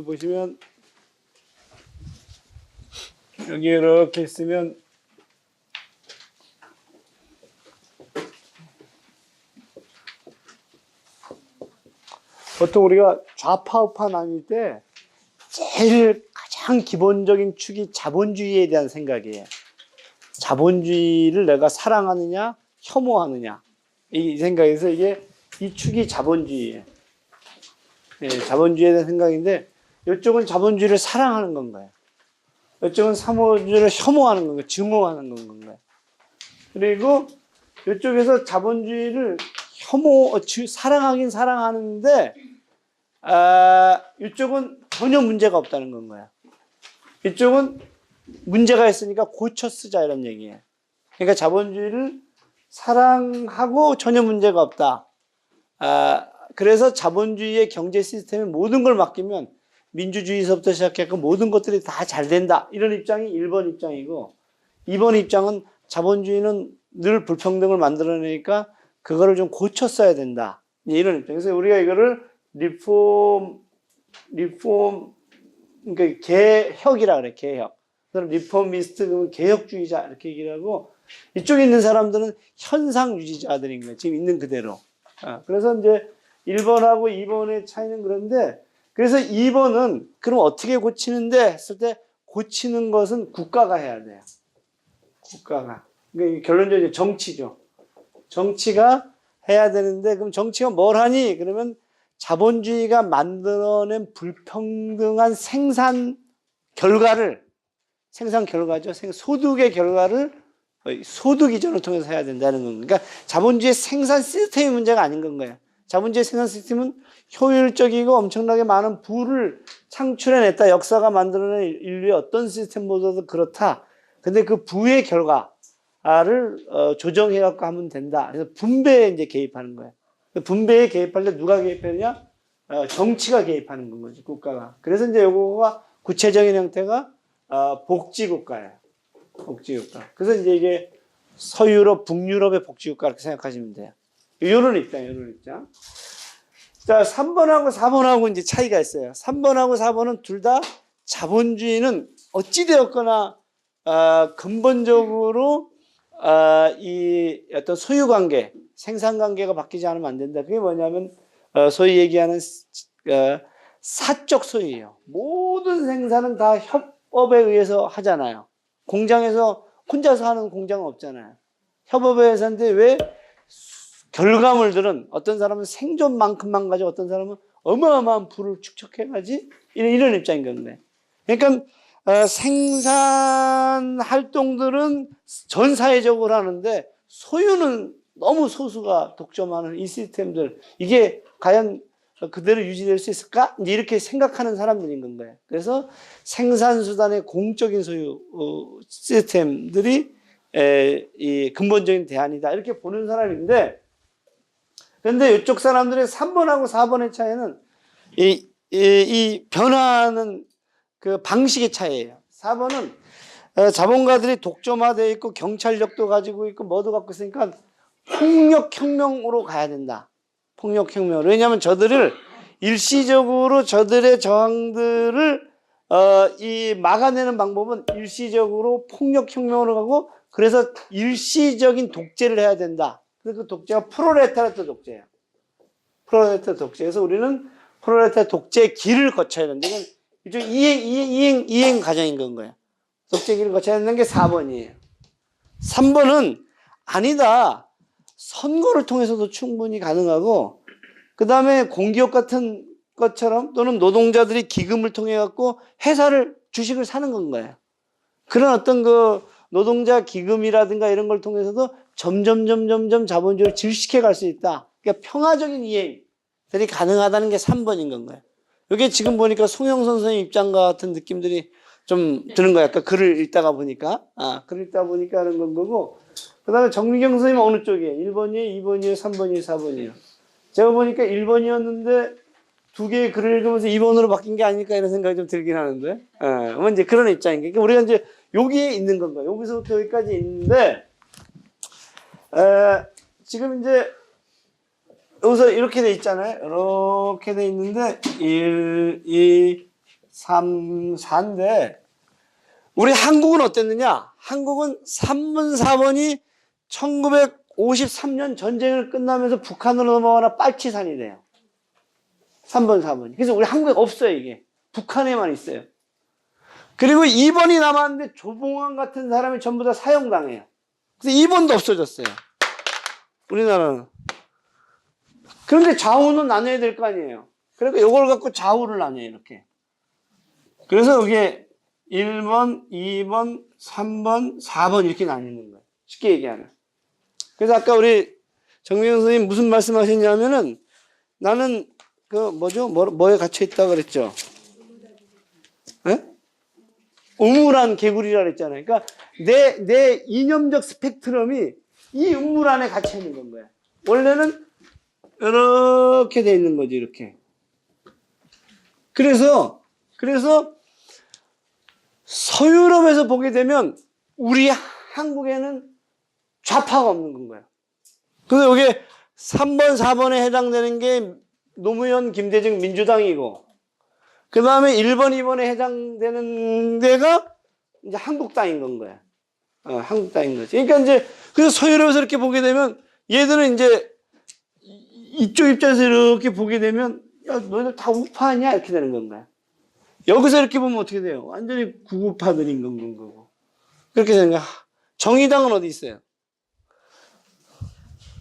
보시면 여기 이렇게 있으면 보통 우리가 좌파 우파 나뉠 때 제일 가장 기본적인 축이 자본주의에 대한 생각이에요. 자본주의를 내가 사랑하느냐 혐오하느냐 이 생각에서 이게 이 축이 자본주의예요. 예, 자본주의에 대한 생각인데 이쪽은 자본주의를 사랑하는 건가요? 이쪽은 사모주의를 혐오하는 건가요? 증오하는 건가요? 그리고 이쪽에서 자본주의를 사랑하긴 사랑하는데 이쪽은 전혀 문제가 없다는 건가요? 이쪽은 문제가 있으니까 고쳐 쓰자 이런 얘기예요. 그러니까 자본주의를 사랑하고 전혀 문제가 없다. 그래서 자본주의의 경제 시스템에 모든 걸 맡기면 민주주의에서부터 시작해서 모든 것들이 다 잘 된다. 이런 입장이 1번 입장이고 2번 입장은 자본주의는 늘 불평등을 만들어내니까 그거를 좀 고쳐 써야 된다. 이런 입장. 그래서 우리가 이거를 그러니까 개혁이라 그래, 개혁. 그래서 리포미스트, 그러면 개혁주의자 이렇게 얘기를 하고 이쪽에 있는 사람들은 현상 유지자들인 거예요. 지금 있는 그대로. 그래서 이제 1번하고 2번의 차이는 그런데 그래서 2번은 그럼 어떻게 고치는데 했을 때 고치는 것은 국가가 해야 돼요. 국가가. 그러니까 결론적으로 정치죠. 정치가 해야 되는데 그럼 정치가 뭘 하니? 그러면 자본주의가 만들어낸 불평등한 생산 결과죠. 소득의 결과를 소득 이전을 통해서 해야 된다는 겁니다. 그러니까 자본주의 생산 시스템이 문제가 아닌 건 거예요. 자본주의 생산 시스템은 효율적이고 엄청나게 많은 부를 창출해냈다. 역사가 만들어낸 인류의 어떤 시스템보다도 그렇다. 근데 그 부의 결과를 조정해갖고 하면 된다. 그래서 분배에 이제 개입하는 거예요. 분배에 개입할 때 누가 개입하느냐? 정치가 개입하는 건 거지, 국가가. 그래서 이제 요거가 구체적인 형태가 복지국가예요. 복지국가. 그래서 이제 이게 서유럽, 북유럽의 복지국가 이렇게 생각하시면 돼요. 요런 입장. 자, 3번하고 4번하고 이제 차이가 있어요. 3번하고 4번은 둘 다 자본주의는 어찌되었거나, 근본적으로, 이 어떤 소유관계, 생산관계가 바뀌지 않으면 안 된다. 그게 뭐냐면, 소위 얘기하는, 사적 소유예요. 모든 생산은 다 협업에 의해서 하잖아요. 공장에서 혼자서 하는 공장은 없잖아요. 협업에 의해서 하는데 왜 결과물들은 어떤 사람은 생존만큼만 가지고 어떤 사람은 어마어마한 부를 축적해가지 이런 입장인 건데. 그러니까 생산 활동들은 전 사회적으로 하는데 소유는 너무 소수가 독점하는 이 시스템들 이게 과연 그대로 유지될 수 있을까? 이렇게 생각하는 사람들인 건 거예요. 그래서 생산수단의 공적인 소유 시스템들이 이 근본적인 대안이다. 이렇게 보는 사람인데 그런데 이쪽 사람들의 3번하고 4번의 차이는 이 변화하는 그 방식의 차이예요. 4번은 자본가들이 독점화되어 있고 경찰력도 가지고 있고 뭐도 갖고 있으니까 폭력혁명으로 가야 된다. 폭력혁명. 왜냐하면 저들을 일시적으로 저들의 저항들을 이 막아내는 방법은 일시적으로 폭력혁명으로 가고 그래서 일시적인 독재를 해야 된다. 그래서 그 독재가 프롤레타리아트 독재예요. 프롤레타리아트 독재. 그래서 우리는 프롤레타리아트 독재의 길을 거쳐야 된다. 이건 일종 이행 과정인 건 거예요. 독재 길을 거쳐야 되는 게 4번이에요. 3번은 아니다. 선거를 통해서도 충분히 가능하고 그 다음에 공기업 같은 것처럼 또는 노동자들이 기금을 통해 갖고 회사를 주식을 사는 건 거예요. 그런 어떤 그 노동자 기금이라든가 이런 걸 통해서도 점점 자본주의를 질식해 갈 수 있다. 그러니까 평화적인 이행들이 가능하다는 게 3번인 건 거예요. 이게 지금 보니까 송영 선생님 입장과 같은 느낌들이 좀 드는 거예요. 아까 글을 읽다가 보니까. 글을 읽다 보니까 하는 건 거고. 그 다음에 정미경 선생님은 어느 쪽이에요? 1번이에요? 2번이에요? 3번이에요? 4번이에요? 제가 보니까 1번이었는데 두 개의 글을 읽으면서 2번으로 바뀐 게 아닐까 이런 생각이 좀 들긴 하는데. 뭐 이제 그런 입장인 거예요. 그러니까 우리가 이제 여기에 있는 건가요? 여기서부터 여기까지 있는데, 지금 이제 여기서 이렇게 돼 있잖아요. 이렇게 돼 있는데, 1, 2, 3, 4인데 우리 한국은 어땠느냐? 한국은 3번, 4번이 1953년 전쟁을 끝나면서 북한으로 넘어가나 빨치산이 돼요. 3번, 4번이. 그래서 우리 한국에 없어요, 이게. 북한에만 있어요. 그리고 2번이 남았는데 조봉환 같은 사람이 전부 다 사형당해요. 그래서 2번도 없어졌어요. 우리나라는. 그런데 좌우는 나눠야 될 거 아니에요. 그러니까 이걸 갖고 좌우를 나눠요, 이렇게. 그래서 이게 1번, 2번, 3번, 4번 이렇게 나뉘는 거예요. 쉽게 얘기하면. 그래서 아까 우리 정명 선생님 무슨 말씀하셨냐면은 나는 그 뭐죠? 뭐에 갇혀 있다 그랬죠? 네? 우물안 개구리라 그랬잖아요. 그러니까 내 이념적 스펙트럼이 이 우물 안에 갇혀 있는 건 거야. 원래는 이렇게 돼 있는 거지, 이렇게. 그래서 서유럽에서 보게 되면 우리 한국에는 좌파가 없는 건 거야. 그래서 여기 3번, 4번에 해당되는 게 노무현, 김대중 민주당이고, 그 다음에 1번, 2번에 해당되는 데가 이제 한국당인 건 거야. 한국당인 거지. 그러니까 이제, 그래서 서유럽에서 이렇게 보게 되면 얘들은 이제 이쪽 입장에서 이렇게 보게 되면 야, 너희들 다 우파 아니야? 이렇게 되는 건가요? 여기서 이렇게 보면 어떻게 돼요? 완전히 구구파들인 건 거고. 그렇게 되는 거야. 정의당은 어디 있어요?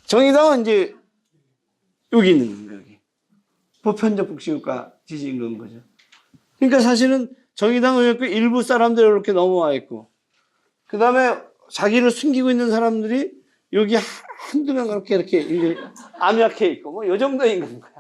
정의당은 이제 여기 있는 거예요. 여기. 보편적 복지국가 지지인 건 거죠. 그러니까 사실은 정의당은 이렇게 일부 사람들이 이렇게 넘어와 있고, 그 다음에 자기를 숨기고 있는 사람들이 여기 한두 명 이렇게 암약해 있고, 뭐, 요 정도인 건 거야.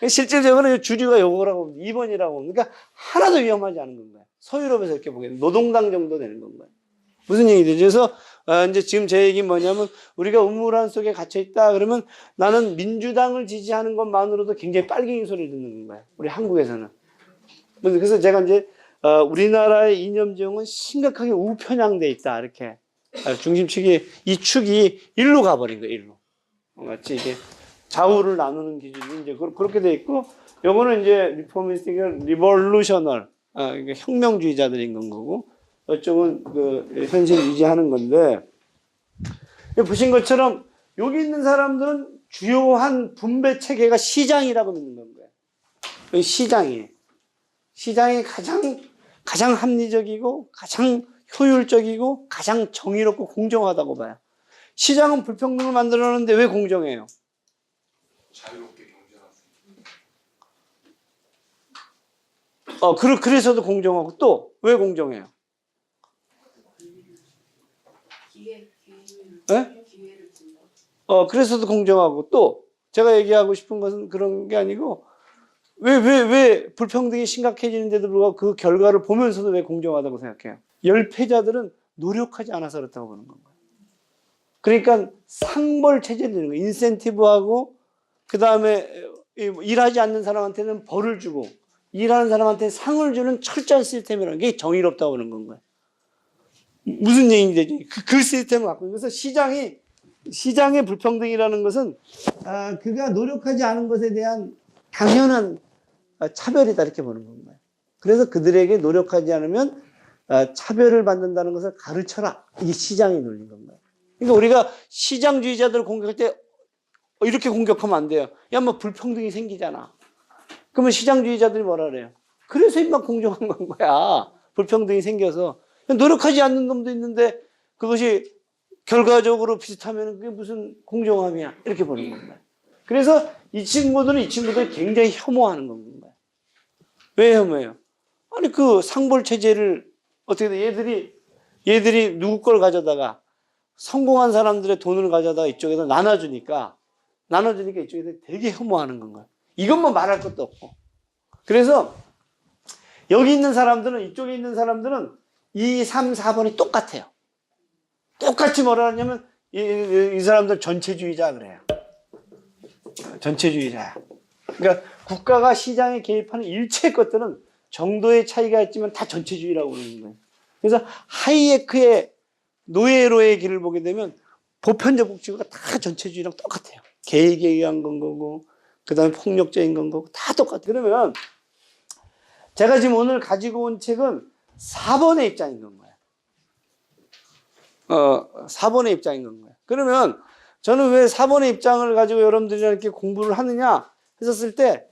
실질적으로 주류가 요거라고, 2번이라고. 그러니까 하나도 위험하지 않은 건 거야. 서유럽에서 이렇게 보기에는 노동당 정도 되는 건 거야. 무슨 얘기죠? 그래서, 이제 지금 제 얘기는 뭐냐면, 우리가 우물안 속에 갇혀있다 그러면 나는 민주당을 지지하는 것만으로도 굉장히 빨갱이 소리를 듣는 거야. 우리 한국에서는. 그래서 제가 이제, 우리나라의 이념지형은 심각하게 우편향돼 있다. 이렇게. 중심축이, 이 축이 일로 가버린 거예요, 일로. 마치 이게 좌우를 나누는 기준이 이제 그렇게 돼 있고, 요거는 이제 리포미스틱, 리볼루셔널, 혁명주의자들인 건 거고, 이쪽은 그 현실 유지하는 건데, 보신 것처럼 여기 있는 사람들은 주요한 분배 체계가 시장이라고 믿는 거예요. 시장이. 시장이 가장 합리적이고, 가장 효율적이고, 가장 정의롭고 공정하다고 봐요. 시장은 불평등을 만들어내는데 왜 공정해요? 자유롭게 경쟁할 수 있는. 그래서도 공정하고 또 왜 공정해요? 네? 그래서도 공정하고 또 제가 얘기하고 싶은 것은 그런 게 아니고 왜 불평등이 심각해지는데도 불구하고 그 결과를 보면서도 왜 공정하다고 생각해요? 열패자들은 노력하지 않아서 그렇다고 보는 건가요? 그러니까 상벌 체제를 내는 거예요. 인센티브하고 그 다음에 일하지 않는 사람한테는 벌을 주고 일하는 사람한테 상을 주는 철저한 시스템이라는 게 정의롭다고 하는 건 거예요. 무슨 얘기인지 그 시스템을 갖고 있어서 시장의 불평등이라는 것은 그가 노력하지 않은 것에 대한 당연한 차별이다 이렇게 보는 건가요. 그래서 그들에게 노력하지 않으면 차별을 받는다는 것을 가르쳐라. 이게 시장의 논리인 건가요. 그러니까 우리가 시장주의자들을 공격할 때 이렇게 공격하면 안 돼요. 야, 뭐 불평등이 생기잖아. 그러면 시장주의자들이 뭐라 그래요? 그래서 임마 공정한 건 거야. 불평등이 생겨서. 노력하지 않는 놈도 있는데 그것이 결과적으로 비슷하면 그게 무슨 공정함이야. 이렇게 보는 건가요. 그래서 이 친구들을 굉장히 혐오하는 건가요. 왜 혐오해요? 아니 그 상벌 체제를 어떻게 돼? 얘들이 누구 걸 가져다가 성공한 사람들의 돈을 가져다가 이쪽에서 나눠주니까 이쪽에서 되게 혐오하는 건가요. 이것만 말할 것도 없고. 그래서 여기 있는 사람들은 이쪽에 있는 사람들은 2, 3, 4번이 똑같아요. 똑같이 뭐라 하냐면 이 사람들 전체주의자 그래요. 전체주의자야. 그러니까 국가가 시장에 개입하는 일체 것들은 정도의 차이가 있지만 다 전체주의라고 그러는 거예요. 그래서 하이에크의 노예로의 길을 보게 되면 보편적 복지가 다 전체주의랑 똑같아요. 계획에 의한 건 거고, 그 다음에 폭력적인 건 거고, 다 똑같아요. 그러면, 제가 지금 오늘 가지고 온 책은 4번의 입장인 건 거예요. 4번의 입장인 건 거예요. 그러면 저는 왜 4번의 입장을 가지고 여러분들이랑 이렇게 공부를 하느냐 했었을 때,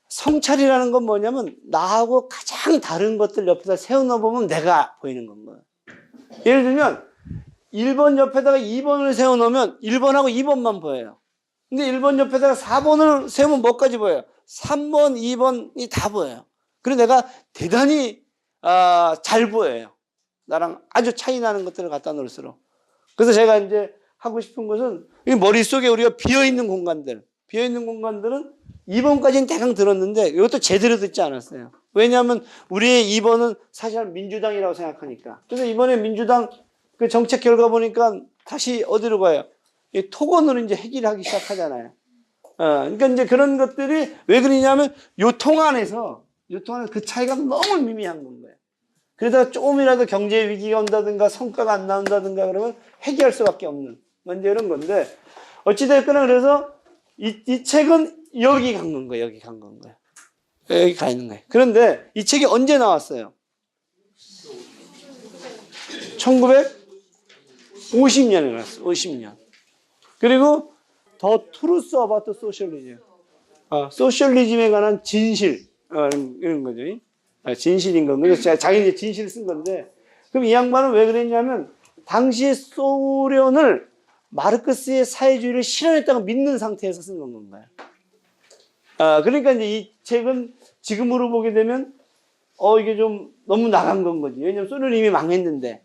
성찰이라는 건 뭐냐면 나하고 가장 다른 것들 옆에다 세워놓아 보면 내가 보이는 건 거예요. 예를 들면 1번 옆에다가 2번을 세워놓으면 1번하고 2번만 보여요. 근데 1번 옆에다가 4번을 세우면 뭐까지 보여요? 3번, 2번이 다 보여요. 그래서 내가 대단히 잘 보여요. 나랑 아주 차이 나는 것들을 갖다 놓을수록. 그래서 제가 이제 하고 싶은 것은 이 머릿속에 우리가 비어있는 공간들은 2번까지는 대강 들었는데 이것도 제대로 듣지 않았어요. 왜냐하면 우리의 2번은 사실 민주당이라고 생각하니까. 그래서 이번에 민주당 그 정책 결과 보니까 다시 어디로 가요? 이 토건으로 이제 해결하기 시작하잖아요. 그러니까 이제 그런 것들이 왜 그러냐면 요 통 안에서 그 차이가 너무 미미한 건 거예요. 그러다가 조금이라도 경제 위기가 온다든가 성과가 안 나온다든가 그러면 회귀할 수밖에 없는 문제 이런 건데, 어찌됐거나 그래서 이 책은 여기 간 건 거예요. 여기 간 건 거예요. 여기 가 있는 거예요. 그런데 이 책이 언제 나왔어요? 1950년에 나왔어요. 50년. 그리고 더 트루스 어바우트 소셜리즘. 소셜리즘에 관한 진실. 이런 거죠. 진실인 건. 그래서 자기 진실을 쓴 건데, 그럼 이 양반은 왜 그랬냐면, 당시에 소련을 마르크스의 사회주의를 실현했다고 믿는 상태에서 쓴 건가요? 그러니까 이제 이 책은 지금으로 보게 되면, 이게 좀 너무 나간 건 거지. 왜냐면 소련이 이미 망했는데.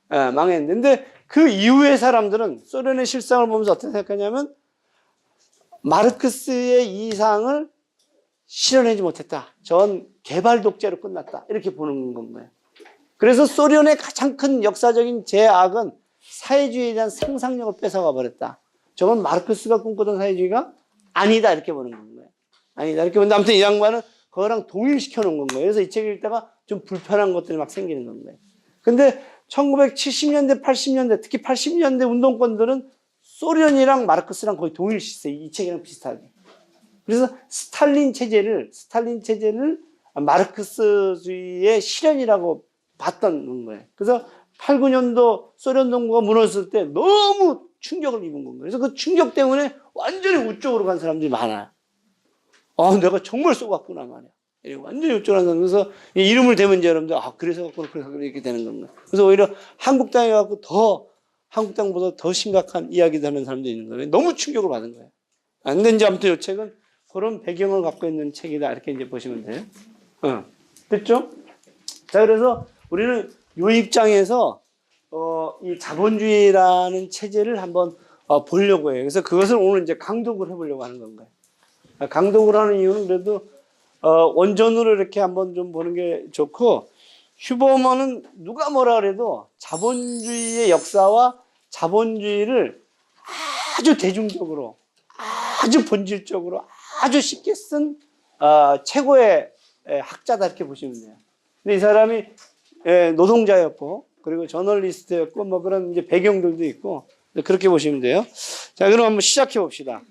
근데 그 이후의 사람들은 소련의 실상을 보면서 어떻게 생각하냐면, 마르크스의 이상을 실현하지 못했다. 전 개발 독재로 끝났다. 이렇게 보는 건가요. 그래서 소련의 가장 큰 역사적인 제악은 사회주의에 대한 상상력을 뺏어가 버렸다. 저건 마르크스가 꿈꾸던 사회주의가 아니다. 이렇게 보는 건가요. 아니다. 이렇게 보는데, 아무튼 이 양반은 그거랑 동일시켜 놓은 건가요. 그래서 이 책을 읽다가 좀 불편한 것들이 막 생기는 건가요. 근데 1970년대, 80년대, 특히 80년대 운동권들은 소련이랑 마르크스랑 거의 동일시했어요. 이 책이랑 비슷하게. 그래서 스탈린 체제를 마르크스주의의 실현이라고 봤던 거예요. 그래서 8, 9년도 소련 동구가 무너졌을 때 너무 충격을 입은 건가요. 그래서 그 충격 때문에 완전히 우쪽으로 간 사람들이 많아요. 내가 정말 쏘갔구나 말이야. 완전히 우쪽으로 간 사람. 그래서 이름을 대면 이제 여러분들, 그래서 이렇게 되는 건가요. 그래서 오히려 한국당에 가고 한국당보다 더 심각한 이야기를 하는 사람도 있는 거예요. 너무 충격을 받은 거예요. 근데 이제 아무튼 이 책은 그런 배경을 갖고 있는 책이다. 이렇게 이제 보시면 돼요. 됐죠? 자, 그래서 우리는 이 입장에서, 이 자본주의라는 체제를 한번 보려고 해요. 그래서 그것을 오늘 이제 강독을 해보려고 하는 건가요. 강독을 하는 이유는 그래도, 원전으로 이렇게 한번 좀 보는 게 좋고, 휴버먼은 누가 뭐라 그래도 자본주의의 역사와 자본주의를 아주 대중적으로, 아주 본질적으로, 아주 쉽게 쓴 최고의 학자다 이렇게 보시면 돼요. 근데 이 사람이 노동자였고, 그리고 저널리스트였고, 뭐 그런 이제 배경들도 있고, 그렇게 보시면 돼요. 자, 그럼 한번 시작해 봅시다.